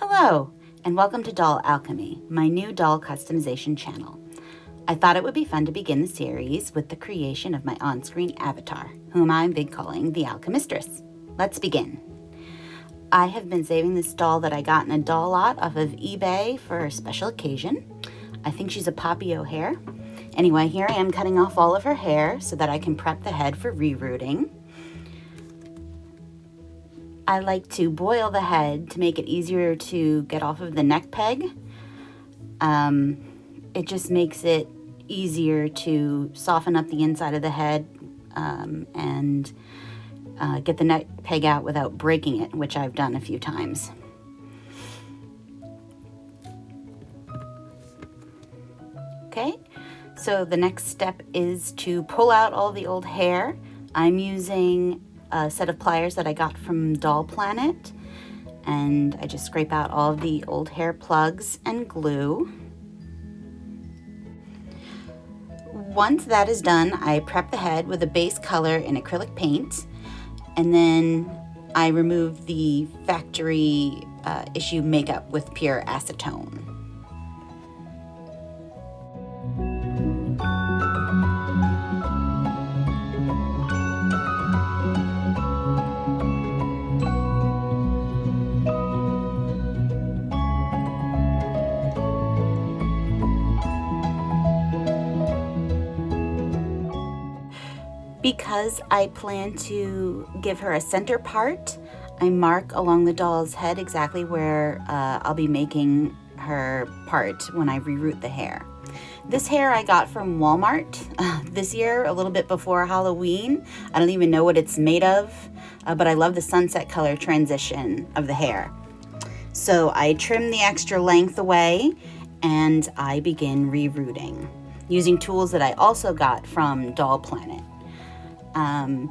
Hello, and welcome to Doll Alchemy, my new doll customization channel. I thought it would be fun to begin the series with the creation of my on-screen avatar, whom I'm big calling the Alchemistress. Let's begin. I have been saving this doll that I got in a doll lot off of eBay for a special occasion. I think she's a Poppy O'Hare. Anyway, here I am cutting off all of her hair so that I can prep the head for rerooting. I like to boil the head to make it easier to get off of the neck peg. It just makes it easier to soften up the inside of the head and get the neck peg out without breaking it, which I've done a few times. Okay, so the next step is to pull out all the old hair. I'm using a set of pliers that I got from Doll Planet, and I just scrape out all of the old hair plugs and glue. Once that is done, I prep the head with a base color in acrylic paint, and then I remove the factory issue makeup with pure acetone. Because I plan to give her a center part, I mark along the doll's head exactly where I'll be making her part when I reroot the hair. This hair I got from Walmart this year, a little bit before Halloween. I don't even know what it's made of, but I love the sunset color transition of the hair. So I trim the extra length away and I begin rerooting using tools that I also got from Doll Planet. I'm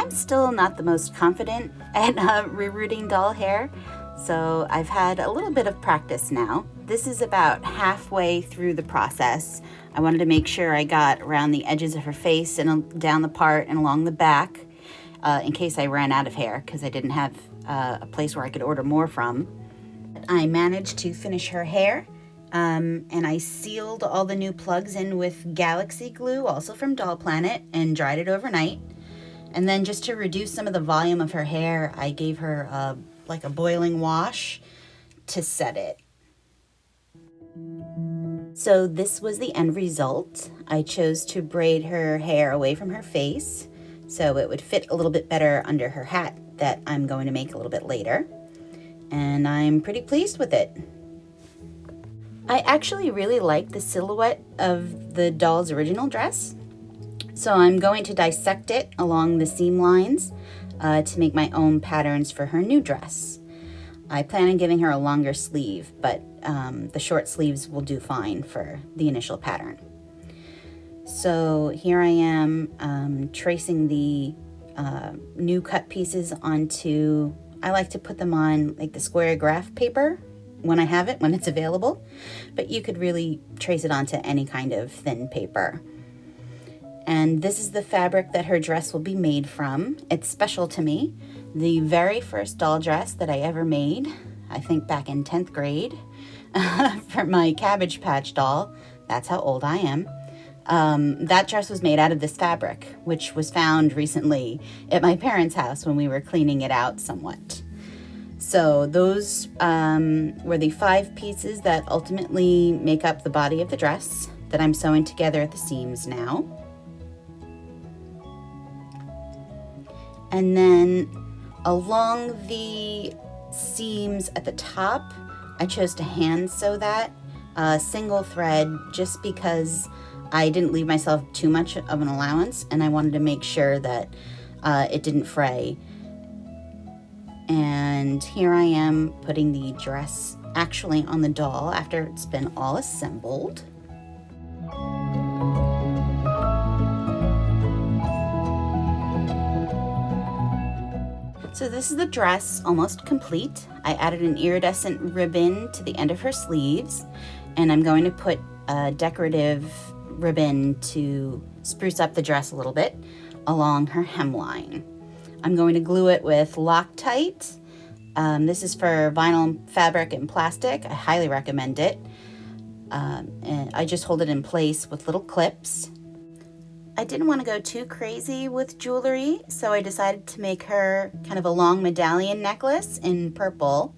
still not the most confident at rerooting doll hair, so I've had a little bit of practice now. This is about halfway through the process. I wanted to make sure I got around the edges of her face and down the part and along the back in case I ran out of hair, because I didn't have a place where I could order more from. I managed to finish her hair. And I sealed all the new plugs in with Galaxy glue, also from Doll Planet, and dried it overnight. And then just to reduce some of the volume of her hair, I gave her like a boiling wash to set it. So this was the end result. I chose to braid her hair away from her face so it would fit a little bit better under her hat that I'm going to make a little bit later. And I'm pretty pleased with it. I actually really like the silhouette of the doll's original dress, so I'm going to dissect it along the seam lines to make my own patterns for her new dress. I plan on giving her a longer sleeve, but the short sleeves will do fine for the initial pattern. So here I am tracing the new cut pieces onto, I like to put them on like the square graph paper when I have it, when it's available, but you could really trace it onto any kind of thin paper. And this is the fabric that her dress will be made from. It's special to me. The very first doll dress that I ever made, I think back in 10th grade, for my Cabbage Patch doll, that's how old I am. That dress was made out of this fabric, which was found recently at my parents' house when we were cleaning it out somewhat. So those were the 5 pieces that ultimately make up the body of the dress that I'm sewing together at the seams now. And then along the seams at the top, I chose to hand sew that single thread just because I didn't leave myself too much of an allowance and I wanted to make sure that it didn't fray. And here I am putting the dress actually on the doll after it's been all assembled. So this is the dress almost complete. I added an iridescent ribbon to the end of her sleeves, and I'm going to put a decorative ribbon to spruce up the dress a little bit along her hemline. I'm going to glue it with Loctite This is for vinyl, fabric, and plastic. I highly recommend it. And I just hold it in place with little clips. I didn't want to go too crazy with jewelry, so I decided to make her kind of a long medallion necklace in purple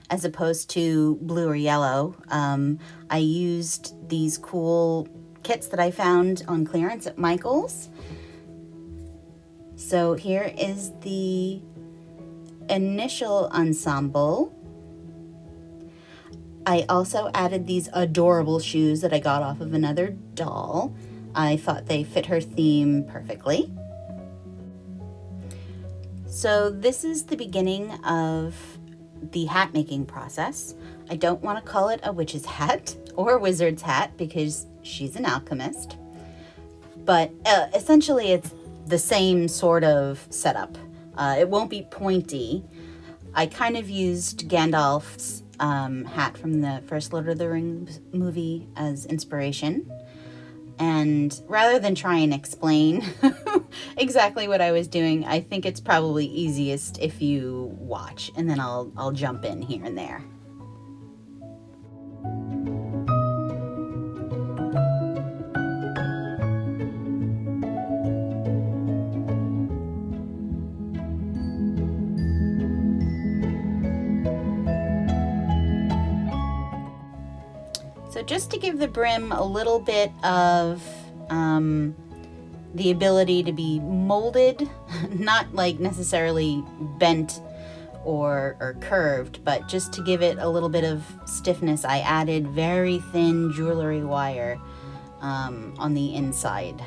as opposed to blue or yellow. I used these cool kits that I found on clearance at Michael's. So here is the initial ensemble. I also added these adorable shoes that I got off of another doll. I thought they fit her theme perfectly. So this is the beginning of the hat making process. I don't want to call it a witch's hat or a wizard's hat because she's an alchemist, but essentially it's the same sort of setup. It won't be pointy. I kind of used Gandalf's hat from the first Lord of the Rings movie as inspiration. And rather than try and explain exactly what I was doing, I think it's probably easiest if you watch, and then I'll jump in here and there. So just to give the brim a little bit of the ability to be molded, not like necessarily bent or curved, but just to give it a little bit of stiffness, I added very thin jewelry wire on the inside.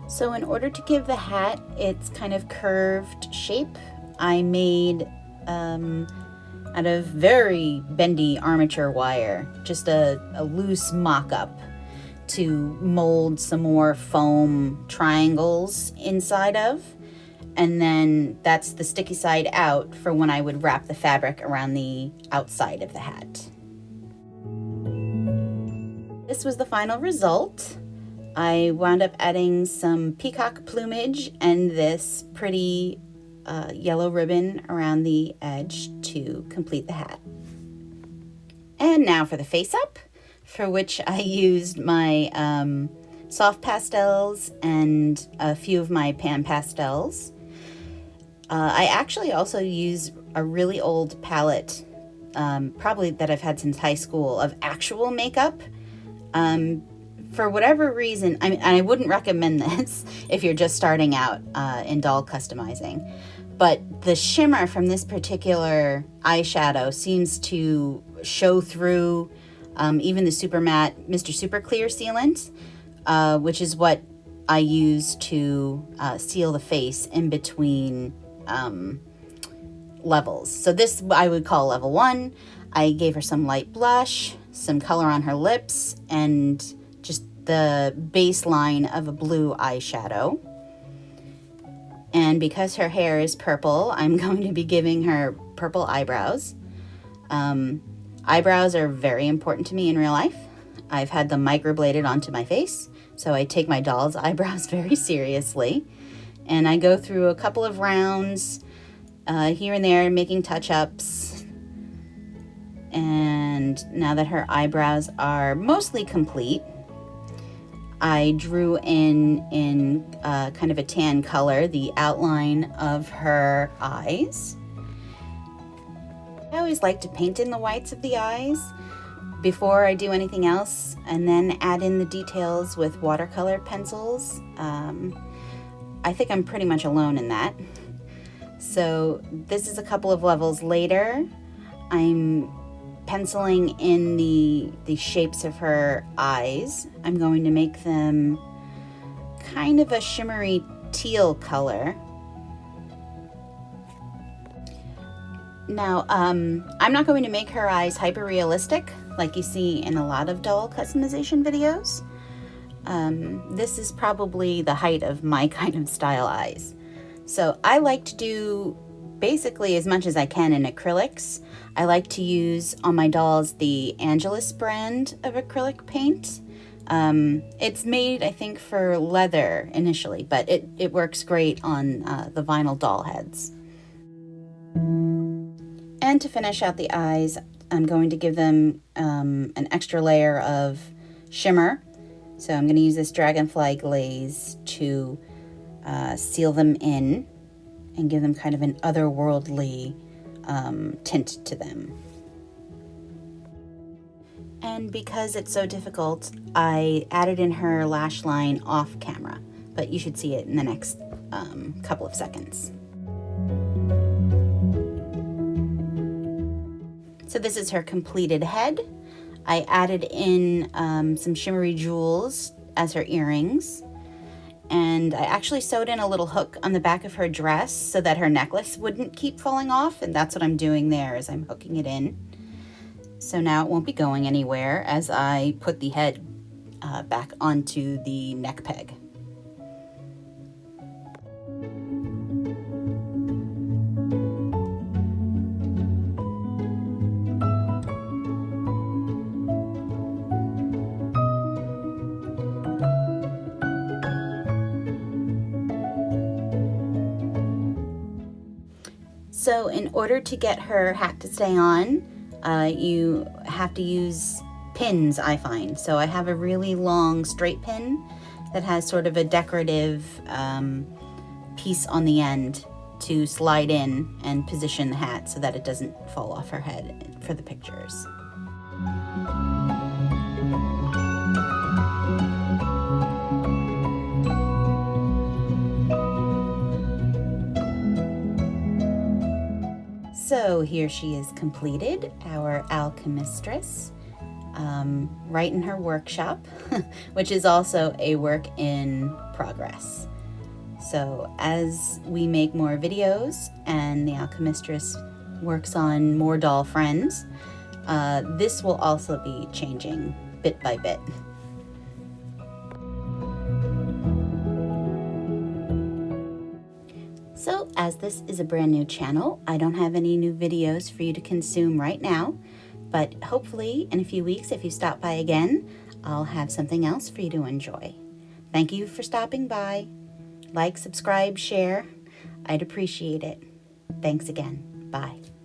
So in order to give the hat its kind of curved shape, I made out of very bendy armature wire, just a loose mock-up to mold some more foam triangles inside of. And then that's the sticky side out for when I would wrap the fabric around the outside of the hat. This was the final result. I wound up adding some peacock plumage and this pretty yellow ribbon around the edge to complete the hat. And now for the face up, for which I used my soft pastels and a few of my pan pastels. I actually also use a really old palette, probably that I've had since high school, of actual makeup. For whatever reason, I wouldn't recommend this if you're just starting out in doll customizing, but the shimmer from this particular eyeshadow seems to show through even the super matte Mr. Super Clear sealant, which is what I use to seal the face in between levels. So this I would call level 1. I gave her some light blush, some color on her lips, and just the baseline of a blue eyeshadow. And because her hair is purple, I'm going to be giving her purple eyebrows. Eyebrows are very important to me in real life. I've had them microbladed onto my face, so I take my doll's eyebrows very seriously. And I go through a couple of rounds here and there, making touch-ups. And now that her eyebrows are mostly complete, I drew in kind of a tan color the outline of her eyes. I always like to paint in the whites of the eyes before I do anything else, and then add in the details with watercolor pencils. I think I'm pretty much alone in that. So this is a couple of levels later. I'm penciling in the shapes of her eyes. I'm going to make them kind of a shimmery teal color. Now, I'm not going to make her eyes hyper realistic like you see in a lot of doll customization videos. This is probably the height of my kind of style eyes. So I like to do basically as much as I can in acrylics. I like to use on my dolls the Angelus brand of acrylic paint. It's made, I think, for leather initially, but it works great on the vinyl doll heads. And to finish out the eyes, I'm going to give them an extra layer of shimmer. So I'm going to use this dragonfly glaze to seal them in and give them kind of an otherworldly tint to them. And because it's so difficult, I added in her lash line off camera, but you should see it in the next couple of seconds. So this is her completed head. I added in some shimmery jewels as her earrings. And I actually sewed in a little hook on the back of her dress so that her necklace wouldn't keep falling off. And that's what I'm doing there, is I'm hooking it in. So now it won't be going anywhere as I put the head back onto the neck peg. So in order to get her hat to stay on, you have to use pins, I find. So I have a really long straight pin that has sort of a decorative piece on the end to slide in and position the hat so that it doesn't fall off her head for the pictures. So here she is completed, our Alchemistress, right in her workshop, which is also a work in progress. So as we make more videos and the Alchemistress works on more doll friends, this will also be changing bit by bit. So as this is a brand new channel, I don't have any new videos for you to consume right now, but hopefully in a few weeks, if you stop by again, I'll have something else for you to enjoy. Thank you for stopping by. Like, subscribe, share. I'd appreciate it. Thanks again. Bye.